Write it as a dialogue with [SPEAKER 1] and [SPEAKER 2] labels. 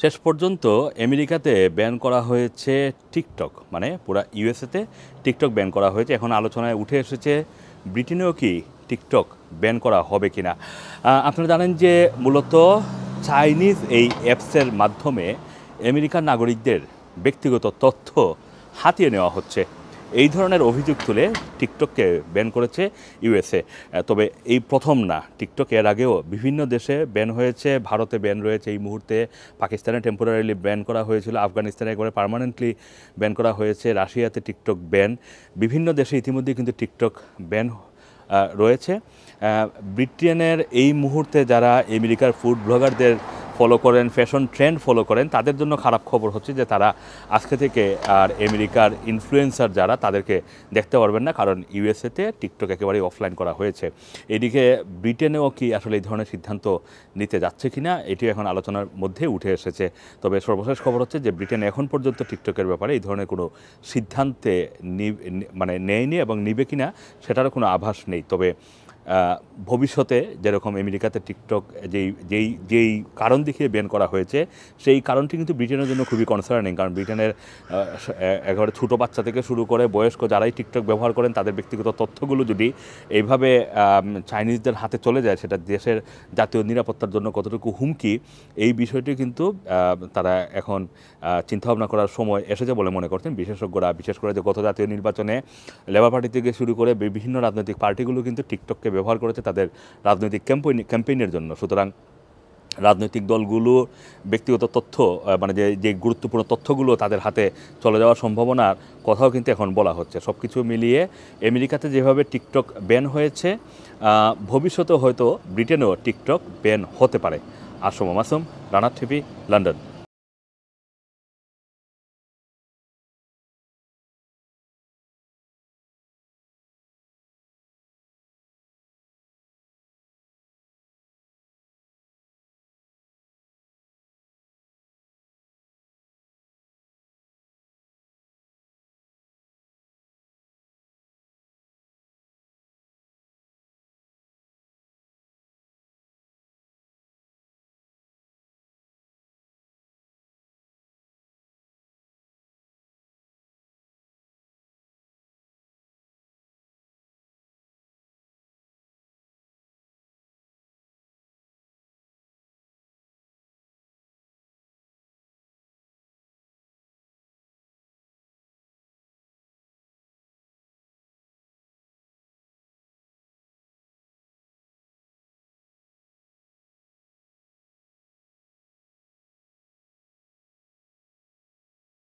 [SPEAKER 1] শেষ পর্যন্ত আমেরিকাতে ব্যান করা হয়েছে টিকটক, মানে পুরা ইউএসএতে টিকটক ব্যান করা হয়েছে। এখন আলোচনায় উঠে এসেছে ব্রিটেনেও কি টিকটক ব্যান করা হবে কিনা। আপনারা জানেন যে মূলত চাইনিজ এই অ্যাপসের মাধ্যমে আমেরিকান নাগরিকদের ব্যক্তিগত তথ্য হাতিয়ে নেওয়া হচ্ছে। এই ধরনের অভিযোগ তুলে টিকটককে ব্যান করেছে ইউএসএ। তবে এই প্রথম না, টিকটক এর আগেও বিভিন্ন দেশে ব্যান হয়েছে। ভারতে ব্যান রয়েছে এই মুহূর্তে, পাকিস্তানে টেম্পোরারিলি ব্যান করা হয়েছিল, আফগানিস্তানে একবারে পার্মানেন্টলি ব্যান করা হয়েছে, রাশিয়াতে টিকটক ব্যান, বিভিন্ন দেশে ইতিমধ্যে কিন্তু টিকটক ব্যান রয়েছে। ব্রিটেনের এই মুহূর্তে যারা আমেরিকার ফুড ব্লগারদের ফলো করেন, ফ্যাশন ট্রেন্ড ফলো করেন, তাদের জন্য খারাপ খবর হচ্ছে যে তারা আজকে থেকে আর আমেরিকার ইনফ্লুয়েন্সার যারা তাদেরকে দেখতে পারবেন না, কারণ ইউএসএতে টিকটক একেবারেই অফলাইন করা হয়েছে। এদিকে ব্রিটেনেও কি আসলে এই ধরনের সিদ্ধান্ত নিতে যাচ্ছে কিনা, এটিও এখন আলোচনার মধ্যে উঠে এসেছে। তবে সর্বশেষ খবর হচ্ছে যে ব্রিটেন এখন পর্যন্ত টিকটকের ব্যাপারে এই ধরনের কোনো সিদ্ধান্তে নেয়নি এবং নিবে কিনা সেটারও কোনো আভাস নেই। তবে ভবিষ্যতে যেরকম আমেরিকাতে টিকটক যেই কারণ দেখিয়ে ব্যান করা হয়েছে, সেই কারণটি কিন্তু ব্রিটেনের জন্য খুবই কনসার্নিং। কারণ ব্রিটেনের একেবারে ছোটো বাচ্চা থেকে শুরু করে বয়স্ক যারাই টিকটক ব্যবহার করেন তাদের ব্যক্তিগত তথ্যগুলো যদি এইভাবে চাইনিজদের হাতে চলে যায়, সেটা দেশের জাতীয় নিরাপত্তার জন্য কতটুকু হুমকি, এই বিষয়টি কিন্তু তারা এখন চিন্তাভাবনা করার সময় এসেছে বলে মনে করছেন বিশেষজ্ঞরা। বিশেষ করে যে গত জাতীয় নির্বাচনে লেবার পার্টি থেকে শুরু করে বিভিন্ন রাজনৈতিক পার্টিগুলো কিন্তু টিকটককে ব্যবহার করেছে তাদের রাজনৈতিক ক্যাম্পেইনের জন্য। সুতরাং রাজনৈতিক দলগুলো ব্যক্তিগত তথ্য, মানে যে গুরুত্বপূর্ণ তথ্যগুলো তাদের হাতে চলে যাওয়ার সম্ভাবনার কথাও কিন্তু এখন বলা হচ্ছে। সব কিছু মিলিয়ে আমেরিকাতে যেভাবে টিকটক ব্যান হয়েছে, ভবিষ্যতে হয়তো ব্রিটেনেও টিকটক ব্যান হতে পারে। Assam Masum, Rana TV, London.